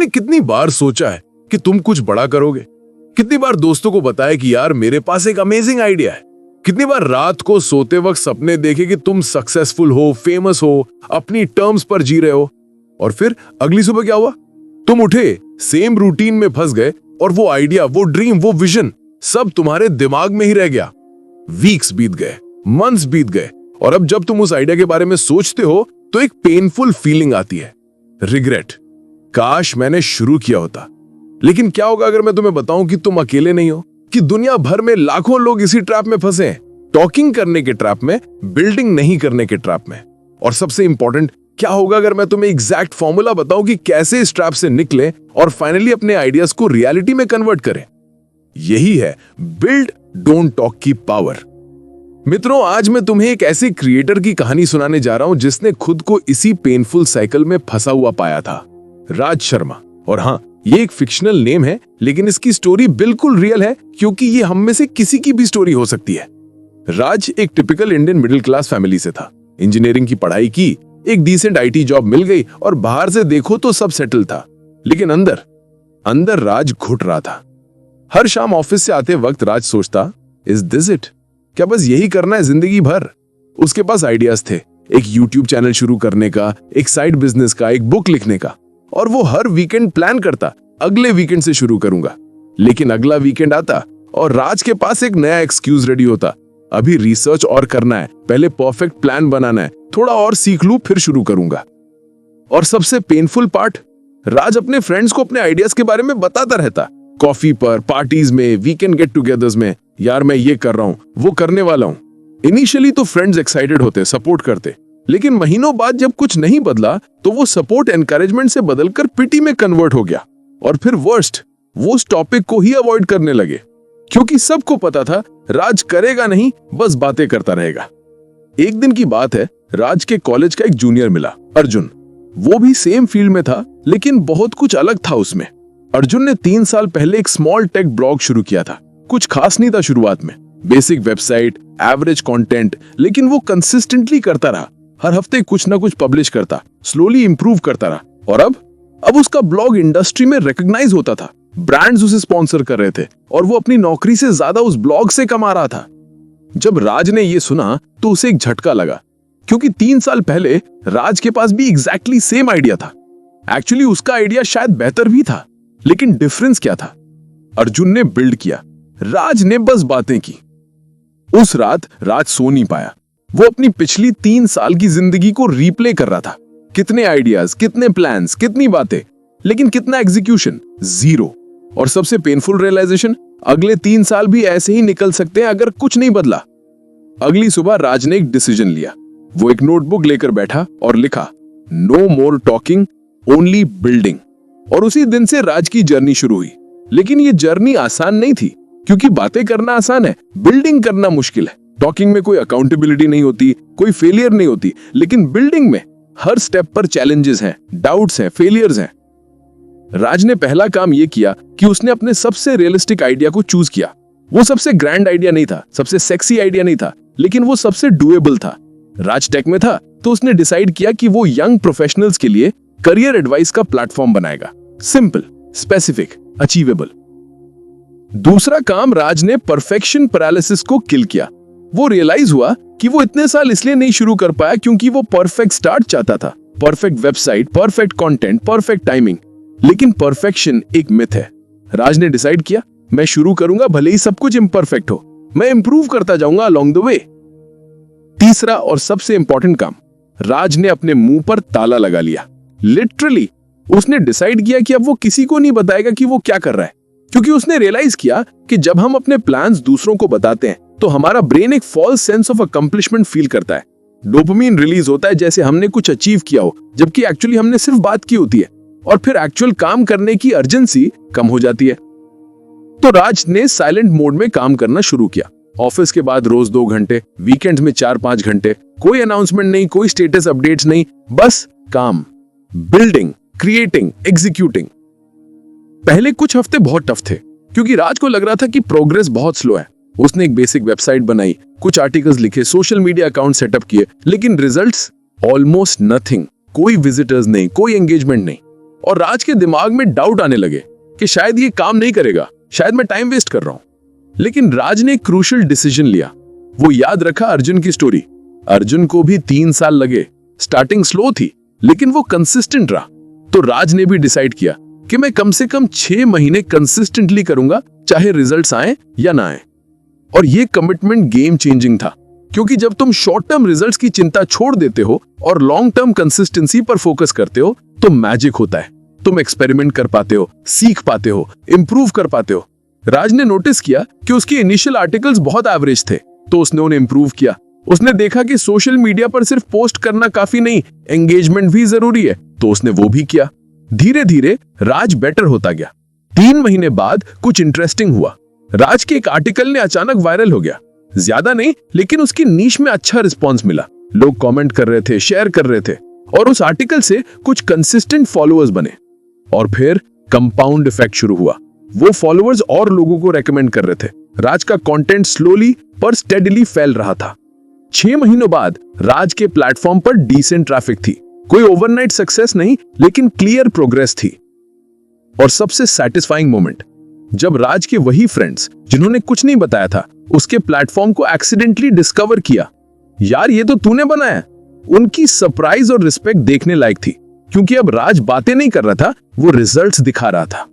तुमने कितनी बार सोचा है कि तुम कुछ बड़ा करोगे? कितनी बार दोस्तों को बताया कि यार मेरे पास एक अमेजिंग आइडिया है? कितनी बार रात को सोते वक्त सपने देखे कि तुम सक्सेसफुल हो, फेमस हो, अपनी टर्म्स पर जी रहे हो, और फिर अगली सुबह क्या हुआ? तुम उठे, सेम रूटीन में फंस गए, और वो आइडिया, वो ड्रीम, वो विजन सब तुम्हारे दिमाग में ही रह गया। वीक्स बीत गए, मंथ्स बीत गए, और अब जब तुम उस आइडिया के बारे में सोचते हो तो एक पेनफुल फीलिंग आती है, रिग्रेट। काश मैंने शुरू किया होता। लेकिन क्या होगा अगर मैं तुम्हें बताऊं कि तुम अकेले नहीं हो, कि दुनिया भर में लाखों लोग इसी ट्रैप में फंसे हैं, टॉकिंग करने के ट्रैप में, बिल्डिंग नहीं करने के ट्रैप में। और सबसे इंपॉर्टेंट, क्या होगा अगर मैं तुम्हें एग्जैक्ट फॉर्मूला बताऊं कि कैसे इस ट्रैप से निकले और फाइनली अपने आइडियाज को रियलिटी में कन्वर्ट करें? यही है बिल्ड डोंट टॉक की पावर। मित्रों, आज मैं तुम्हें एक ऐसे क्रिएटर की कहानी सुनाने जा रहा हूं जिसने खुद को इसी पेनफुल साइकिल में फंसा हुआ पाया था। राज शर्मा। और हाँ, ये एक फिक्शनल नेम है, लेकिन इसकी स्टोरी बिल्कुल रियल है, क्योंकि ये हम में से किसी की भी स्टोरी हो सकती है। राज एक typical Indian middle class family से था। इंजीनियरिंग की पढ़ाई की, एक डिसेंट आईटी जॉब मिल गई, और बाहर से देखो तो सब सेटल था। लेकिन अंदर राज घुट रहा था। हर शाम ऑफिस से आते वक्त राज सोचता, इज दिस इट? क्या बस यही करना है जिंदगी भर? उसके पास आइडियाज थे, एक यूट्यूब चैनल शुरू करने का, एक साइड बिजनेस का, एक बुक लिखने का, और वो हर वीकेंड प्लान करता, अगले वीकेंड से शुरू करूंगा। लेकिन अगला वीकेंड आता और राज के पास एक नया एक्सक्यूज रेडी होता, अभी रिसर्च और करना है, पहले परफेक्ट प्लान बनाना है, थोड़ा और सीख लूं फिर शुरू करूंगा। और सबसे पेनफुल पार्ट, राज अपने फ्रेंड्स को अपने आइडियाज के बारे में बताता रहता, कॉफी पर, पार्टीज में, वीकेंड गेट टुगेदर्स में, यार मैं ये कर रहा हूं, वो करने वाला हूं। इनिशियली तो फ्रेंड्स एक्साइटेड होते, सपोर्ट करते, लेकिन महीनों बाद जब कुछ नहीं बदला तो वो सपोर्ट एनकरेजमेंट से बदलकर पिटी में कन्वर्ट हो गया। और फिर वर्स्ट, वो उस टॉपिक को ही अवॉइड करने लगे, क्योंकि सबको पता था राज करेगा नहीं, बस बातें करता रहेगा। एक दिन की बात है, राज के कॉलेज का एक जूनियर मिला, अर्जुन। वो भी सेम फील्ड में था, लेकिन बहुत कुछ अलग था उसमें। अर्जुन ने 3 साल पहले एक स्मॉल टेक ब्लॉग शुरू किया था। कुछ खास नहीं था शुरुआत में, बेसिक वेबसाइट, एवरेज कंटेंट, लेकिन वो कंसिस्टेंटली करता रहा। हर हफ्ते कुछ ना कुछ पब्लिश करता, स्लोली इंप्रूव करता रहा, और अब उसका ब्लॉग इंडस्ट्री में रिकॉग्नाइज होता था। ब्रांड्स उसे स्पॉन्सर कर रहे थे, और वो अपनी नौकरी से ज्यादा उस ब्लॉग से कमा रहा था। जब राज ने ये सुना तो उसे एक झटका लगा, क्योंकि 3 साल पहले राज के पास भी एग्जैक्टली सेम आइडिया था। एक्चुअली उसका आइडिया शायद बेहतर भी था, लेकिन डिफरेंस क्या था? अर्जुन ने बिल्ड किया, राज ने बस बातें की। उस रात राज सो नहीं पाया। वो अपनी पिछली 3 साल की जिंदगी को रीप्ले कर रहा था। कितने आइडियाज, कितने प्लान्स, कितनी बातें, लेकिन कितना एग्जीक्यूशन? जीरो। और सबसे पेनफुल रियलाइजेशन, अगले 3 साल भी ऐसे ही निकल सकते हैं अगर कुछ नहीं बदला। अगली सुबह राज ने एक डिसीजन लिया। वो एक नोटबुक लेकर बैठा और लिखा, no more talking, only building. और उसी दिन से राज की जर्नी शुरू हुई। लेकिन ये जर्नी आसान नहीं थी, क्योंकि बातें करना आसान है, बिल्डिंग करना मुश्किल है। टॉकिंग में कोई अकाउंटेबिलिटी नहीं होती, कोई फेलियर नहीं होती, लेकिन बिल्डिंग में हर स्टेप पर चैलेंजेस हैं, डाउट्स हैं, फेलियर्स हैं। राज ने पहला काम यह किया कि उसने अपने सबसे रियलिस्टिक आइडिया को चूज किया। वो सबसे ग्रैंड आइडिया नहीं था, सबसे सेक्सी आइडिया नहीं था, लेकिन वो सबसे डुएबल था। राज टेक में था, तो उसने डिसाइड किया कि वो यंग प्रोफेशनल्स के लिए करियर एडवाइस का प्लेटफॉर्म बनाएगा। Simple, specific, achievable. दूसरा काम, राज ने परफेक्शन पैरालिसिस को किल किया। वो रियलाइज हुआ कि वो इतने साल इसलिए नहीं शुरू कर पाया क्योंकि वो परफेक्ट स्टार्ट चाहता था, perfect website, perfect content, perfect timing. लेकिन परफेक्शन एक मिथ है। राज ने डिसाइड किया, मैं शुरू करूंगा भले ही सब कुछ इम्परफेक्ट हो, मैं इंप्रूव करता जाऊंगा अलोंग द वे। तीसरा और सबसे इंपॉर्टेंट काम, राज ने अपने मुंह पर ताला लगा लिया। लिटरली उसने डिसाइड किया कि अब वो किसी को नहीं बताएगा कि वो क्या कर रहा है, क्योंकि उसने रियलाइज किया कि जब हम अपने प्लान्स दूसरों को बताते हैं तो हमारा ब्रेन एक false sense of accomplishment feel करता है। डोपामिन रिलीज होता है जैसे हमने कुछ अचीव किया हो, जबकि एक्चुअली हमने सिर्फ बात की होती है, और फिर एक्चुअल काम करने की अर्जेंसी कम हो जाती है। तो राज ने साइलेंट मोड में काम करना शुरू किया। ऑफिस के बाद रोज 2 घंटे, वीकेंड्स में 4-5 घंटे, कोई अनाउंसमेंट नहीं, कोई स्टेटस अपडेट्स नहीं, बस काम, बिल्डिंग, क्रिएटिंग, एग्जीक्यूटिंग। पहले कुछ हफ्ते बहुत टफ थे, क्योंकि राज को लग रहा था कि प्रोग्रेस बहुत स्लो है। उसने एक बेसिक वेबसाइट बनाई, कुछ आर्टिकल्स लिखे, सोशल मीडिया अकाउंट सेटअप किए, लेकिन रिजल्ट्स ऑलमोस्ट नथिंग। कोई विजिटर्स नहीं, कोई एंगेजमेंट नहीं। और राज के दिमाग में डाउट आने लगे कि शायद ये काम नहीं करेगा, शायद मैं टाइम वेस्ट कर रहा हूं। लेकिन राज ने एक क्रूशियल डिसीजन लिया। वो याद रखा अर्जुन की स्टोरी। अर्जुन को भी 3 साल लगे, स्टार्टिंग स्लो थी लेकिन वो कंसिस्टेंट रहा। तो राज ने भी डिसाइड किया कि मैं कम से कम 6 महीने कंसिस्टेंटली करूंगा, चाहे रिजल्ट्स आए या ना आए। और ये कमिटमेंट गेम चेंजिंग था, क्योंकि जब तुम शॉर्ट टर्म रिजल्ट्स की चिंता छोड़ देते हो और लॉन्ग टर्म कंसिस्टेंसी पर फोकस करते हो तो मैजिक होता है। तुम एक्सपेरिमेंट कर पाते हो, सीख पाते हो, इंप्रूव कर पाते हो। राज ने नोटिस किया कि उसके इनिशियल आर्टिकल्स बहुत एवरेज थे, तो उसने उन्हें इंप्रूव किया। उसने देखा कि सोशल मीडिया पर सिर्फ पोस्ट करना काफी नहीं, एंगेजमेंट भी जरूरी है, तो उसने वो भी किया। धीरे धीरे राज बेटर होता गया। 3 महीने बाद कुछ इंटरेस्टिंग हुआ। राज के एक आर्टिकल ने अचानक वायरल हो गया। ज्यादा नहीं, लेकिन उसकी नीश में अच्छा रिस्पॉन्स मिला। लोग कमेंट कर रहे थे, शेयर कर रहे थे, और उस आर्टिकल से कुछ कंसिस्टेंट फॉलोअर्स बने। और फिर कंपाउंड इफेक्ट शुरू हुआ। वो फॉलोअर्स और लोगों को रेकमेंड कर रहे थे। राज का कंटेंट स्लोली पर स्टेडीली फैल रहा था। 6 महीनों बाद राज के प्लेटफॉर्म पर डिसेंट ट्रैफिक थी। कोई ओवरनाइट सक्सेस नहीं, लेकिन क्लियर प्रोग्रेस थी। और सबसे सैटिस्फाइंग मोमेंट, जब राज के वही फ्रेंड्स जिन्होंने कुछ नहीं बताया था, उसके प्लेटफॉर्म को एक्सीडेंटली डिस्कवर किया। यार ये तो तूने बनाया। उनकी सरप्राइज और रिस्पेक्ट देखने लायक थी, क्योंकि अब राज बातें नहीं कर रहा था, वो रिजल्ट्स दिखा रहा था।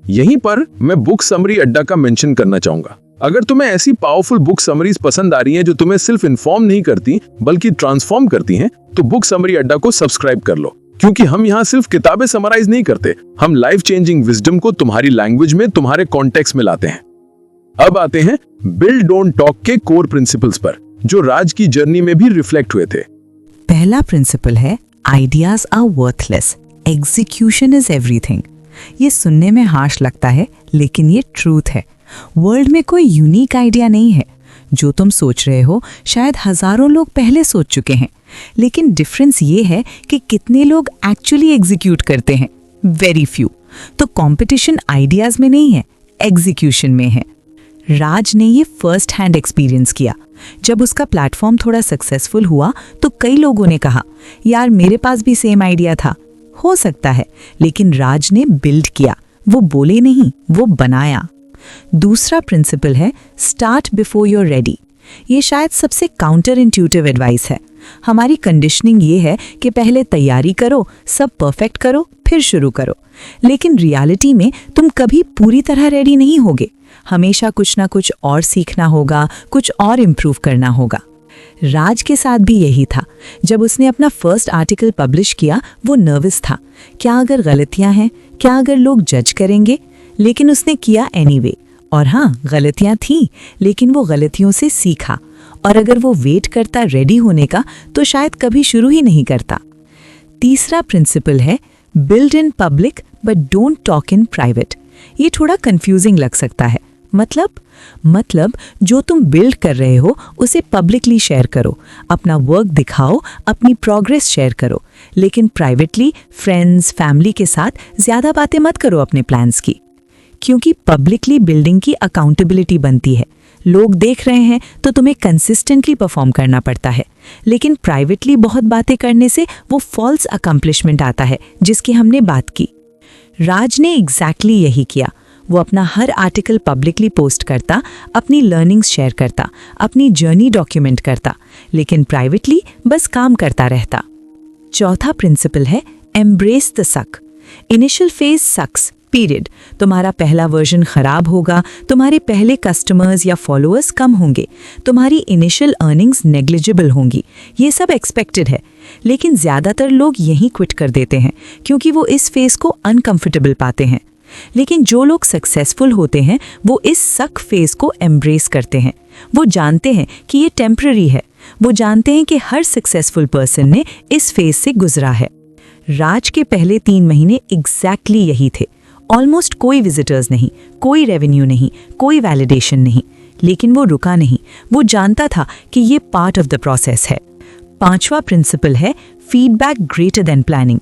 यहीं पर मैं बुक समरी अड्डा का मेंशन करना चाहूंगा। अगर तुम्हें ऐसी पावरफुल बुक समरीज पसंद आ रही हैं जो तुम्हें सिर्फ इन्फॉर्म नहीं करती बल्कि ट्रांसफॉर्म करती हैं, तो बुक समरी अड्डा को सब्सक्राइब कर लो, क्योंकि हम यहाँ सिर्फ किताबें समराइज नहीं करते, हम लाइफ चेंजिंग विजडम को तुम्हारी लैंग्वेज में, तुम्हारे कॉन्टेक्स्ट में लाते हैं। अब आते हैं बिल्ड डोंट टॉक के कोर प्रिंसिपल्स पर, जो राज की जर्नी में भी रिफ्लेक्ट हुए थे। पहला प्रिंसिपल है ideas are worthless, execution is everything. ये सुनने में हार्श लगता है, लेकिन ये ट्रूथ है। वर्ल्ड में कोई यूनिक आइडिया नहीं है। जो तुम सोच रहे हो शायद हजारों लोग पहले सोच चुके हैं, लेकिन डिफरेंस ये है कि कितने लोग एक्चुअली एग्जीक्यूट करते हैं। Very few. तो कंपटीशन आइडियाज में नहीं है, एग्जीक्यूशन में है। राज ने ये फर्स्ट हैंड एक्सपीरियंस किया। जब उसका प्लेटफॉर्म थोड़ा सक्सेसफुल हुआ तो कई लोगों ने कहा, यार मेरे पास भी सेम आइडिया था। हो सकता है, लेकिन राज ने बिल्ड किया। वो बोले नहीं, वो बनाया। दूसरा प्रिंसिपल है स्टार्ट बिफोर यूर रेडी। ये शायद सबसे काउंटर इंट्यूटिव एडवाइस है। हमारी कंडीशनिंग ये है कि पहले तैयारी करो, सब परफेक्ट करो, फिर शुरू करो। लेकिन रियलिटी में तुम कभी पूरी तरह रेडी नहीं होगे। हमेशा कुछ ना कुछ और सीखना होगा, कुछ और इम्प्रूव करना होगा। राज के साथ भी यही था। जब उसने अपना फर्स्ट आर्टिकल पब्लिश किया, वो नर्वस था। क्या अगर गलतियां हैं, क्या अगर लोग जज करेंगे? लेकिन उसने किया एनीवे। और हाँ, गलतियां थी, लेकिन वो गलतियों से सीखा। और अगर वो वेट करता रेडी होने का, तो शायद कभी शुरू ही नहीं करता। तीसरा प्रिंसिपल है build in public but don't talk in private. ये थोड़ा कंफ्यूजिंग लग सकता है। मतलब जो तुम बिल्ड कर रहे हो उसे पब्लिकली शेयर करो, अपना वर्क दिखाओ, अपनी प्रोग्रेस शेयर करो, लेकिन प्राइवेटली फ्रेंड्स, फैमिली के साथ ज्यादा बातें मत करो अपने प्लान्स की। क्योंकि पब्लिकली बिल्डिंग की अकाउंटेबिलिटी बनती है। लोग देख रहे हैं तो तुम्हें कंसिस्टेंटली परफॉर्म करना पड़ता है। लेकिन प्राइवेटली बहुत बातें करने से वो फॉल्स अकम्प्लिशमेंट आता है, जिसकी हमने बात की। राज ने एग्जैक्टली यही किया। वो अपना हर आर्टिकल पब्लिकली पोस्ट करता, अपनी लर्निंग्स शेयर करता, अपनी जर्नी डॉक्यूमेंट करता, लेकिन प्राइवेटली बस काम करता रहता। चौथा प्रिंसिपल है एम्ब्रेस द सक। इनिशियल फेज सक्स, पीरियड। तुम्हारा पहला वर्जन खराब होगा, तुम्हारे पहले कस्टमर्स या फॉलोअर्स कम होंगे, तुम्हारी इनिशियल अर्निंग्स नेग्लिजिबल होंगी। ये सब एक्सपेक्टेड है। लेकिन ज्यादातर लोग यहीं क्विट कर देते हैं, क्योंकि वो इस फेज को अनकंफर्टेबल पाते हैं। लेकिन जो लोग सक्सेसफुल होते हैं, वो इस सक फेज को एम्ब्रेस करते हैं। वो जानते हैं कि ये टेम्पररी है। वो जानते हैं कि हर सक्सेसफुल पर्सन ने इस फेज से गुजरा है। राज के पहले 3 महीने एग्जैक्टली यही थे। ऑलमोस्ट कोई विजिटर्स नहीं, कोई रेवेन्यू नहीं, कोई वैलिडेशन नहीं। लेकिन वो रुका नहीं। वो जानता था कि ये पार्ट ऑफ द प्रोसेस है। 5वां प्रिंसिपल है फीडबैक ग्रेटर देन प्लानिंग।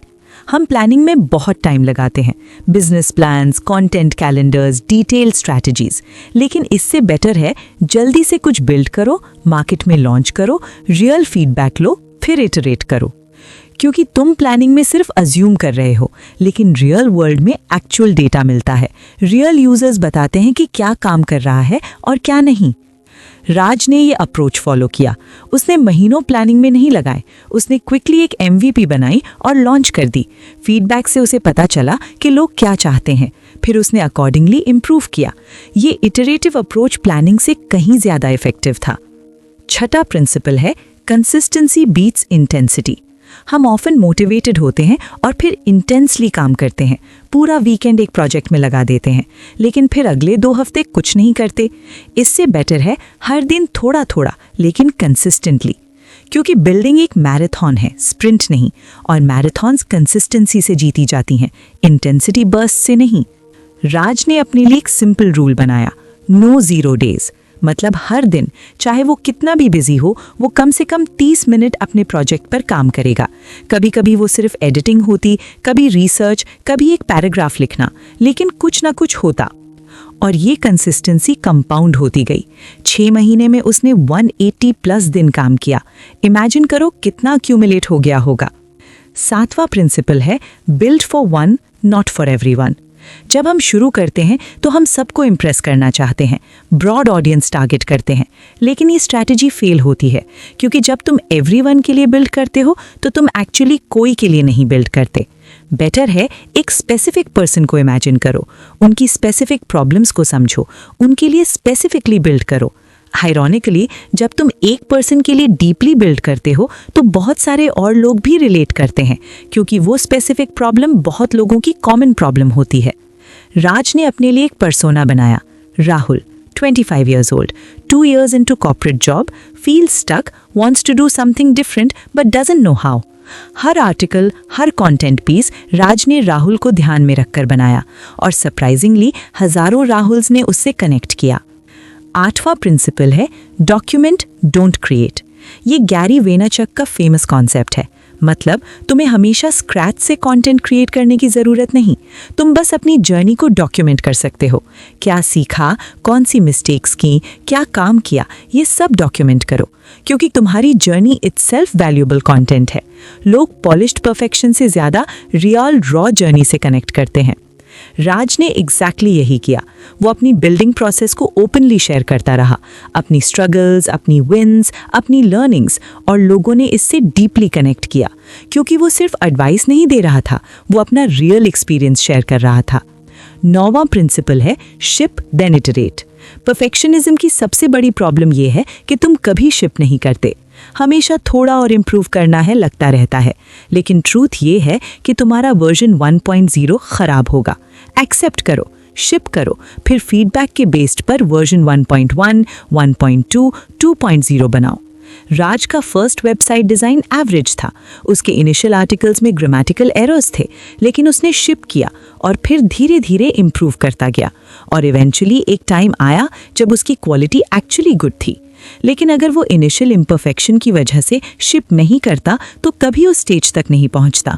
हम प्लानिंग में बहुत टाइम लगाते हैं, business plans, content calendars, detail strategies. लेकिन इससे बेटर है जल्दी से कुछ बिल्ड करो, मार्केट में लॉन्च करो, रियल फीडबैक लो, फिर इटरेट करो। क्योंकि तुम प्लानिंग में सिर्फ अज्यूम कर रहे हो, लेकिन रियल वर्ल्ड में एक्चुअल डेटा मिलता है। रियल यूजर्स बताते हैं कि क्या काम कर रहा है और क्या नहीं। राज ने ये अप्रोच फॉलो किया। उसने महीनों प्लानिंग में नहीं लगाए, उसने क्विकली एक MVP बनाई और लॉन्च कर दी। फीडबैक से उसे पता चला कि लोग क्या चाहते हैं, फिर उसने अकॉर्डिंगली इम्प्रूव किया। ये इटरेटिव अप्रोच प्लानिंग से कहीं ज़्यादा इफेक्टिव था। छठा प्रिंसिपल है कंसिस्टेंसी बीट्स इंटेंसिटी। हम ऑफन मोटिवेटेड होते हैं और फिर इंटेंसली काम करते हैं, पूरा वीकेंड एक प्रोजेक्ट में लगा देते हैं, लेकिन फिर अगले 2 हफ्ते कुछ नहीं करते। इससे बेटर है हर दिन थोड़ा थोड़ा लेकिन कंसिस्टेंटली, क्योंकि बिल्डिंग एक मैराथन है, स्प्रिंट नहीं, और मैराथन्स कंसिस्टेंसी से जीती जाती हैं, इंटेंसिटी बर्स्ट से नहीं। राज ने अपने लिए एक सिंपल रूल बनाया, नो 0 डेज। मतलब हर दिन, चाहे वो कितना भी बिजी हो, वो कम से कम 30 मिनट अपने प्रोजेक्ट पर काम करेगा। कभी कभी वो सिर्फ एडिटिंग होती, कभी रिसर्च, कभी एक पैराग्राफ लिखना, लेकिन कुछ ना कुछ होता। और ये कंसिस्टेंसी कंपाउंड होती गई। 6 महीने में उसने 180+ दिन काम किया। इमेजिन करो कितना अक्यूमुलेट हो गया होगा। 7वां प्रिंसिपल है build for one, not for everyone. जब हम शुरू करते हैं तो हम सबको इम्प्रेस करना चाहते हैं, ब्रॉड ऑडियंस टारगेट करते हैं, लेकिन ये स्ट्रैटेजी फेल होती है, क्योंकि जब तुम एवरीवन के लिए बिल्ड करते हो तो तुम एक्चुअली कोई के लिए नहीं बिल्ड करते। बेटर है एक स्पेसिफिक पर्सन को इमेजिन करो, उनकी स्पेसिफिक प्रॉब्लम्स को समझो, उनके लिए स्पेसिफिकली बिल्ड करो। आयरॉनिकली, जब तुम एक पर्सन के लिए डीपली बिल्ड करते हो तो बहुत सारे और लोग भी रिलेट करते हैं, क्योंकि वो स्पेसिफिक प्रॉब्लम बहुत लोगों की कॉमन प्रॉब्लम होती है। राज ने अपने लिए एक पर्सोना बनाया, Rahul, 25 years old, 2 years into corporate job, feels stuck, wants to do something different but doesn't know how. हर आर्टिकल, हर कंटेंट पीस राज ने राहुल को ध्यान में रखकर बनाया, और सरप्राइजिंगली हजारों राहुल्स ने उससे कनेक्ट किया। 8वां प्रिंसिपल है डॉक्यूमेंट, डोंट क्रिएट। ये गैरी वेनाचक का फेमस कॉन्सेप्ट है। मतलब तुम्हें हमेशा स्क्रैच से कंटेंट क्रिएट करने की ज़रूरत नहीं, तुम बस अपनी जर्नी को डॉक्यूमेंट कर सकते हो। क्या सीखा, कौन सी मिस्टेक्स की, क्या काम किया, ये सब डॉक्यूमेंट करो, क्योंकि तुम्हारी जर्नी इटसेल्फ वैल्यूएबल कंटेंट है। लोग पॉलिश्ड परफेक्शन से ज़्यादा रियल रॉ जर्नी से कनेक्ट करते हैं। राज ने एग्जैक्टली यही किया। वो अपनी बिल्डिंग प्रोसेस को ओपनली शेयर करता रहा, अपनी स्ट्रगल्स, अपनी विन्स, अपनी लर्निंग्स, और लोगों ने इससे डीपली कनेक्ट किया, क्योंकि वो सिर्फ एडवाइस नहीं दे रहा था, वो अपना रियल एक्सपीरियंस शेयर कर रहा था। 9वां प्रिंसिपल है शिप देन इटरेट। परफेक्शनिज्म की सबसे बड़ी प्रॉब्लम यह है कि तुम कभी शिप नहीं करते, हमेशा थोड़ा और इम्प्रूव करना है लगता रहता है। लेकिन ट्रूथ ये है कि तुम्हारा वर्जन 1.0 खराब होगा। एक्सेप्ट करो, शिप करो, फिर फीडबैक के बेस्ड पर वर्जन 1.1, 1.2, 2.0 बनाओ। राज का फर्स्ट वेबसाइट डिज़ाइन एवरेज था, उसके इनिशियल आर्टिकल्स में ग्रामेटिकल एरर्स थे, लेकिन उसने शिप किया और फिर धीरे धीरे इम्प्रूव करता गया, और इवेंचुअली एक टाइम आया जब उसकी क्वालिटी एक्चुअली गुड थी। लेकिन अगर वो इनिशियल इम्परफेक्शन की वजह से शिप नहीं करता तो कभी उस स्टेज तक नहीं पहुंचता।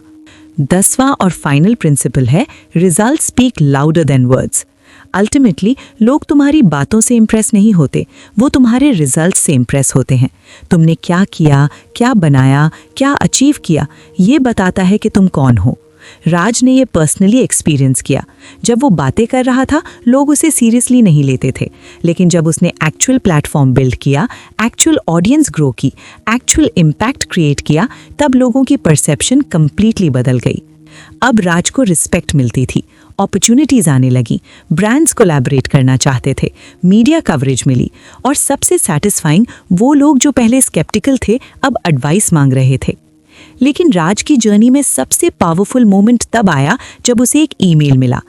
10वां और फाइनल प्रिंसिपल है result speak louder than words. Ultimately लोग तुम्हारी बातों से इम्प्रेस नहीं होते, वो तुम्हारे रिजल्ट से इम्प्रेस होते हैं। तुमने क्या किया, क्या बनाया, क्या अचीव किया, ये बताता है कि तुम कौन हो। राज ने ये पर्सनली एक्सपीरियंस किया। जब वो बातें कर रहा था लोग उसे सीरियसली नहीं लेते थे, लेकिन जब उसने एक्चुअल प्लेटफॉर्म बिल्ड किया, एक्चुअल ऑडियंस ग्रो की, एक्चुअल इम्पैक्ट क्रिएट किया, तब लोगों की परसेप्शन कंप्लीटली बदल गई। अब राज को रिस्पेक्ट मिलती थी, अपॉर्चुनिटीज आने लगी, ब्रांड्स कोलैबोरेट करना चाहते थे, मीडिया कवरेज मिली, और सबसे सैटिस्फाइंग वो लोग जो पहले स्केप्टिकल थे अब एडवाइस मांग रहे थे। लेकिन राज की जर्नी में सबसे पावरफुल मोमेंट तब आया जब उसे एक ईमेल मिला।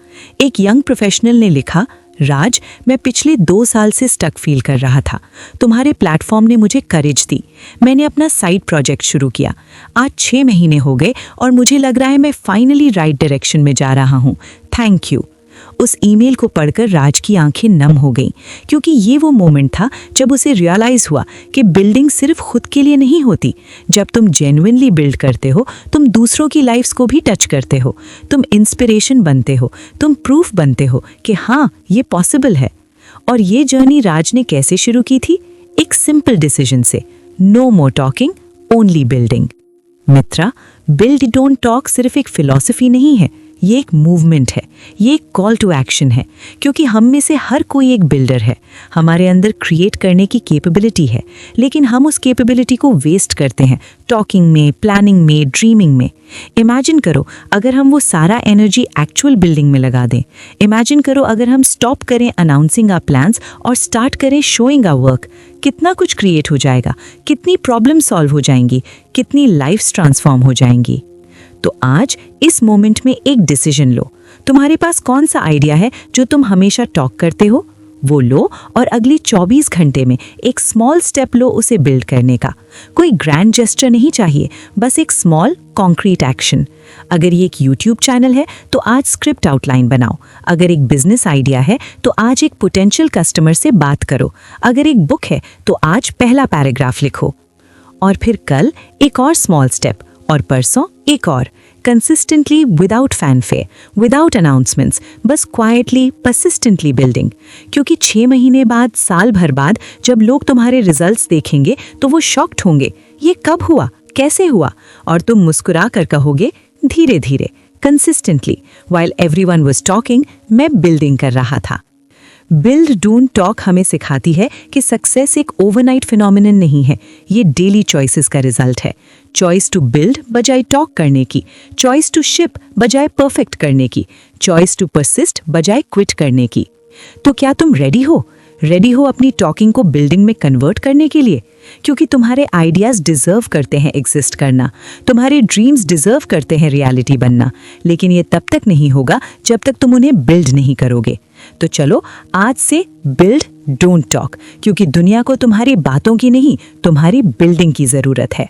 एक यंग प्रोफेशनल ने लिखा, राज, मैं पिछले 2 साल से स्टक फील कर रहा था। तुम्हारे प्लेटफॉर्म ने मुझे करेज दी। मैंने अपना साइड प्रोजेक्ट शुरू किया। आज 6 महीने हो गए और मुझे लग रहा है मैं फाइनली राइट डायरेक्शन में जा रहा हूँ। Thank you. उस ईमेल को पढ़कर राज की आंखें नम हो गईं, क्योंकि ये वो मोमेंट था जब उसे रियलाइज हुआ कि बिल्डिंग सिर्फ खुद के लिए नहीं होती। जब तुम जेन्युइनली बिल्ड करते हो, तुम दूसरों की लाइफ्स को भी टच करते हो, तुम इंस्पिरेशन बनते हो, तुम प्रूफ बनते हो कि हाँ, ये पॉसिबल है। और ये जर्नी राज ने कैसे शुरू की थी? एक सिंपल डिसीजन से, no more talking, only building. Mitra, build don't talk सिर्फ एक फिलॉसफी नहीं है, ये एक मूवमेंट है, ये एक कॉल टू एक्शन है, क्योंकि हम में से हर कोई एक बिल्डर है। हमारे अंदर क्रिएट करने की कैपेबिलिटी है, लेकिन हम उस कैपेबिलिटी को वेस्ट करते हैं टॉकिंग में, प्लानिंग में, ड्रीमिंग में। इमेजिन करो अगर हम वो सारा एनर्जी एक्चुअल बिल्डिंग में लगा दें। इमेजिन करो अगर हम स्टॉप करें अनाउंसिंग आवर प्लान्स और स्टार्ट करें शोइंग आवर वर्क। कितना कुछ क्रिएट हो जाएगा, कितनी प्रॉब्लम सॉल्व हो जाएंगी, कितनी लाइफ्स ट्रांसफॉर्म हो जाएंगी। तो आज इस मोमेंट में एक डिसीजन लो। तुम्हारे पास कौन सा आइडिया है जो तुम हमेशा टॉक करते हो, वो लो और अगली 24 घंटे में एक स्मॉल स्टेप लो उसे बिल्ड करने का। कोई ग्रैंड जेस्चर नहीं चाहिए, बस एक स्मॉल कॉन्क्रीट एक्शन। अगर ये एक यूट्यूब चैनल है तो आज स्क्रिप्ट आउटलाइन बनाओ। अगर एक बिजनेस आइडिया है तो आज एक पोटेंशियल कस्टमर से बात करो। अगर एक बुक है तो आज पहला पैराग्राफ लिखो। और फिर कल एक और स्मॉल स्टेप, और परसों एक और। Consistently, without fanfare, without announcements, बस क्वाइटली, परसिस्टेंटली बिल्डिंग। क्योंकि 6 महीने बाद, साल भर बाद जब लोग तुम्हारे रिजल्ट्स देखेंगे तो वो शॉक्ड होंगे, ये कब हुआ, कैसे हुआ? और तुम मुस्कुरा कर कहोगे, धीरे धीरे, consistently, while everyone was talking, मैं बिल्डिंग कर रहा था। बिल्ड डोंट टॉक हमें सिखाती है कि सक्सेस एक ओवरनाइट फिनोमिनन नहीं है, ये डेली चॉइसेस का रिजल्ट है। चॉइस टू बिल्ड बजाय टॉक करने की, चॉइस टू शिप बजाय परफेक्ट करने की, चॉइस टू परसिस्ट बजाय क्विट करने की। तो क्या तुम रेडी हो? रेडी हो अपनी टॉकिंग को बिल्डिंग में कन्वर्ट करने के लिए? क्योंकि तुम्हारे आइडियाज डिजर्व करते हैं एग्जिस्ट करना, तुम्हारे ड्रीम्स डिजर्व करते हैं रियलिटी बनना, लेकिन ये तब तक नहीं होगा जब तक तुम उन्हें बिल्ड नहीं करोगे। तो चलो आज से बिल्ड डोंट टॉक, क्योंकि दुनिया को तुम्हारी बातों की नहीं, तुम्हारी बिल्डिंग की जरूरत है।